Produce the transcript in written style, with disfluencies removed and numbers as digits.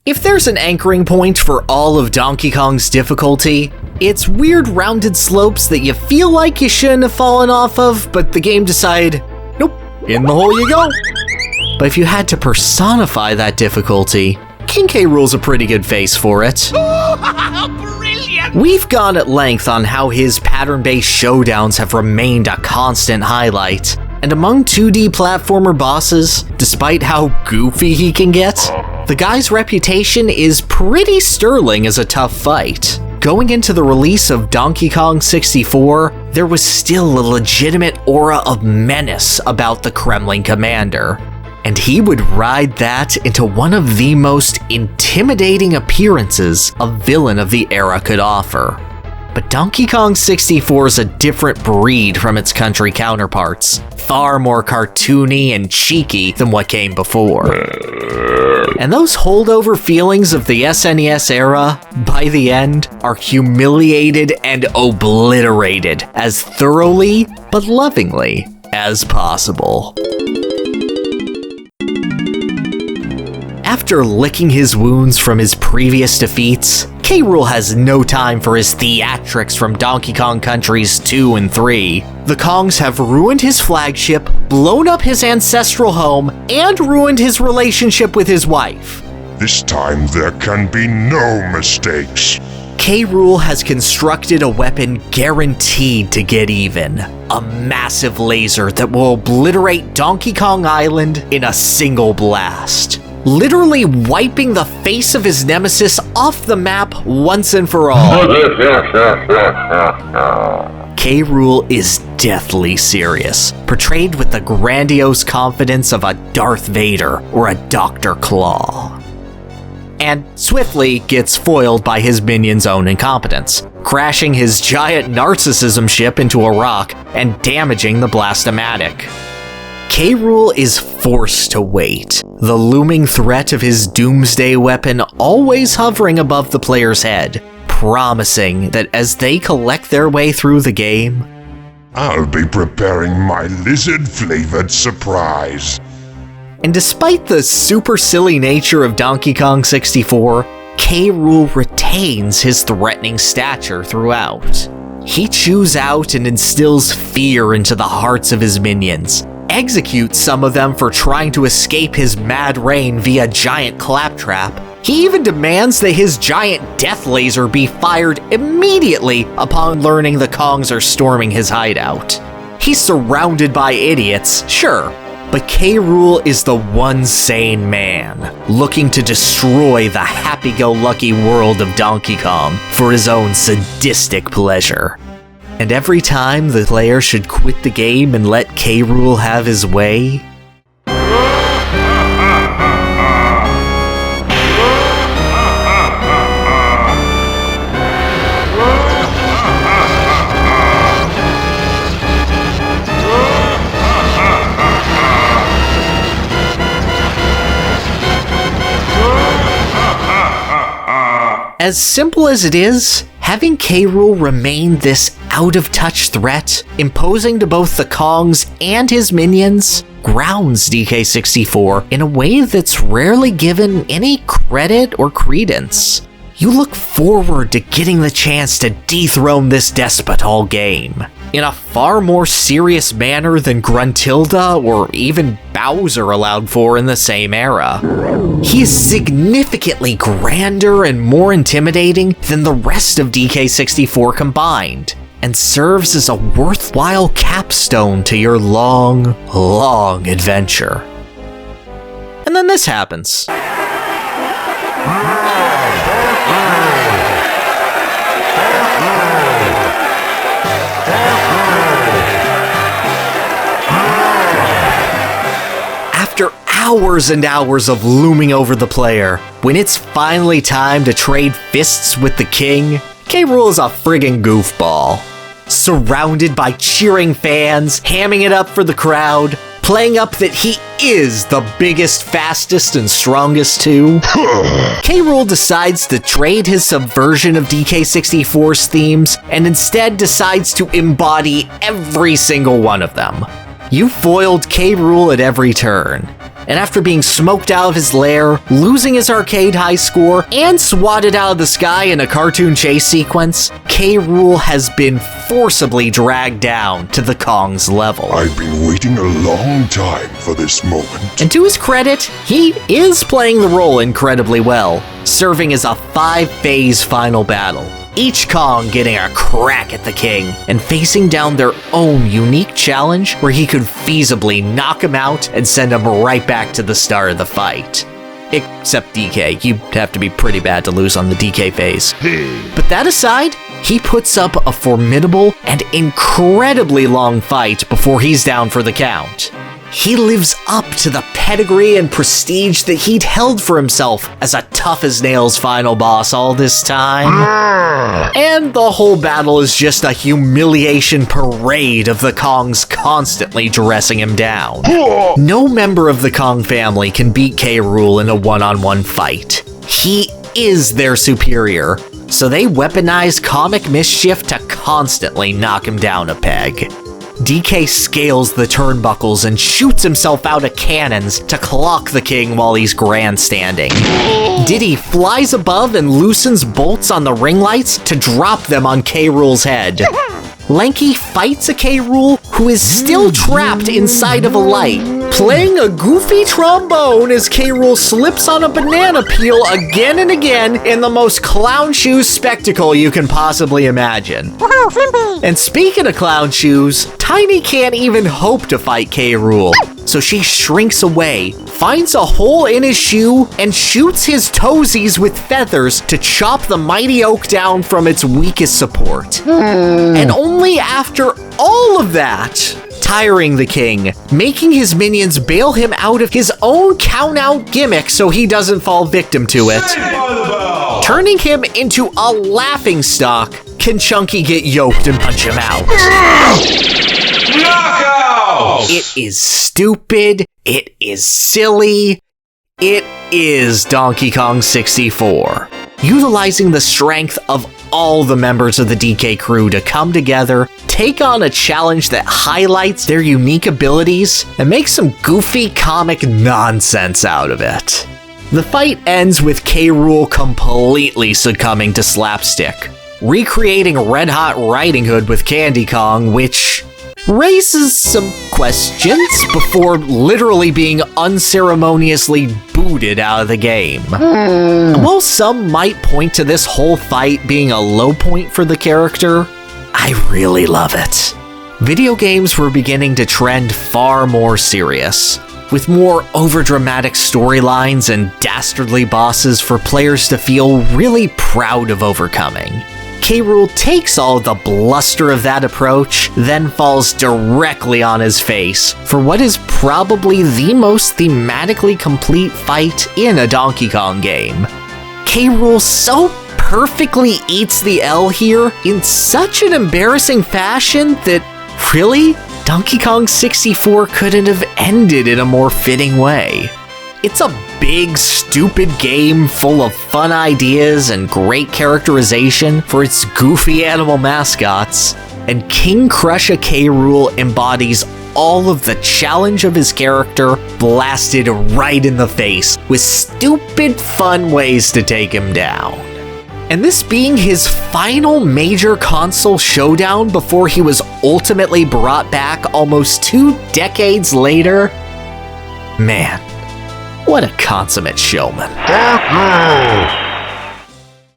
If there's an anchoring point for all of Donkey Kong's difficulty, it's weird rounded slopes that you feel like you shouldn't have fallen off of, but the game decided, nope, in the hole you go. But if you had to personify that difficulty, King K. Rool's a pretty good face for it. Brilliant! We've gone at length on how his pattern-based showdowns have remained a constant highlight, and among 2D platformer bosses, despite how goofy he can get, the guy's reputation is pretty sterling as a tough fight. Going into the release of Donkey Kong 64, there was still a legitimate aura of menace about the Kremling commander, and he would ride that into one of the most intimidating appearances a villain of the era could offer. But Donkey Kong 64 is a different breed from its country counterparts, far more cartoony and cheeky than what came before. And those holdover feelings of the SNES era, by the end, are humiliated and obliterated as thoroughly, but lovingly, as possible. After licking his wounds from his previous defeats, K. Rool has no time for his theatrics from Donkey Kong Countries 2 and 3. The Kongs have ruined his flagship, blown up his ancestral home, and ruined his relationship with his wife. This time there can be no mistakes. K. Rool has constructed a weapon guaranteed to get even. A massive laser that will obliterate Donkey Kong Island in a single blast, literally wiping the face of his nemesis off the map once and for all. K. Rool is deathly serious, portrayed with the grandiose confidence of a Darth Vader or a Dr. Claw. And swiftly gets foiled by his minion's own incompetence, crashing his giant narcissism ship into a rock and damaging the Blastomatic. K. Rool is forced to wait, the looming threat of his doomsday weapon always hovering above the player's head, promising that as they collect their way through the game, I'll be preparing my lizard-flavored surprise. And despite the super silly nature of Donkey Kong 64, K. Rool retains his threatening stature throughout. He chews out and instills fear into the hearts of his minions, executes some of them for trying to escape his mad rain via giant claptrap. He even demands that his giant death laser be fired immediately upon learning the Kongs are storming his hideout. He's surrounded by idiots, sure, but K. Rool is the one sane man, looking to destroy the happy-go-lucky world of Donkey Kong for his own sadistic pleasure. And every time the player should quit the game and let K. Rool have his way, as simple as it is, having K. Rool remain this out-of-touch threat, imposing to both the Kongs and his minions, grounds DK64 in a way that's rarely given any credit or credence. You look forward to getting the chance to dethrone this despot all game, in a far more serious manner than Gruntilda or even Bowser allowed for in the same era. He is significantly grander and more intimidating than the rest of DK64 combined, and serves as a worthwhile capstone to your long, long adventure. And then this happens. After hours and hours of looming over the player, when it's finally time to trade fists with the king, K. Rool is a friggin' goofball. Surrounded by cheering fans, hamming it up for the crowd, playing up that he is the biggest, fastest, and strongest too, K. Rool decides to trade his subversion of DK64's themes and instead decides to embody every single one of them. You foiled K. Rool at every turn. And after being smoked out of his lair, losing his arcade high score, and swatted out of the sky in a cartoon chase sequence, K. Rool has been forcibly dragged down to the Kong's level. I've been waiting a long time for this moment. And to his credit, he is playing the role incredibly well, serving as a 5-phase final battle. Each Kong getting a crack at the king and facing down their own unique challenge where he could feasibly knock him out and send him right back to the start of the fight. Except DK, you'd have to be pretty bad to lose on the DK phase. But that aside, he puts up a formidable and incredibly long fight before he's down for the count. He lives up to the pedigree and prestige that he'd held for himself as a tough-as-nails final boss all this time. And the whole battle is just a humiliation parade of the Kongs constantly dressing him down. No member of the Kong family can beat K. Rool in a one-on-one fight. He is their superior, so they weaponize comic mischief to constantly knock him down a peg. DK scales the turnbuckles and shoots himself out of cannons to clock the king while he's grandstanding. Diddy flies above and loosens bolts on the ring lights to drop them on K. Rool's head. Lanky fights a K. Rool who is still trapped inside of a light, playing a goofy trombone as K. Rool slips on a banana peel again and again in the most clown shoes spectacle you can possibly imagine. And speaking of clown shoes, Tiny can't even hope to fight K. Rool, so she shrinks away, finds a hole in his shoe, and shoots his toesies with feathers to chop the mighty oak down from its weakest support. And only after all of that, tiring the king, making his minions bail him out of his own count-out gimmick so he doesn't fall victim to it, turning him into a laughingstock, can Chunky get yoked and punch him out. Knockout! It is stupid, it is silly, it is Donkey Kong 64. Utilizing the strength of all the members of the DK crew to come together, take on a challenge that highlights their unique abilities, and make some goofy comic nonsense out of it. The fight ends with K. Rool completely succumbing to slapstick, recreating Red Hot Riding Hood with Candy Kong, which raises some questions before literally being unceremoniously booted out of the game. While some might point to this whole fight being a low point for the character, I really love it. Video games were beginning to trend far more serious, with more overdramatic storylines and dastardly bosses for players to feel really proud of overcoming. K. Rool takes all the bluster of that approach, then falls directly on his face for what is probably the most thematically complete fight in a Donkey Kong game. K. Rool so perfectly eats the L here in such an embarrassing fashion that, really, Donkey Kong 64 couldn't have ended in a more fitting way. It's a big, stupid game full of fun ideas and great characterization for its goofy animal mascots, and King Krusha K. Rool embodies all of the challenge of his character blasted right in the face with stupid fun ways to take him down. And this being his final major console showdown before he was ultimately brought back almost 2 decades later, man, what a consummate showman. Dark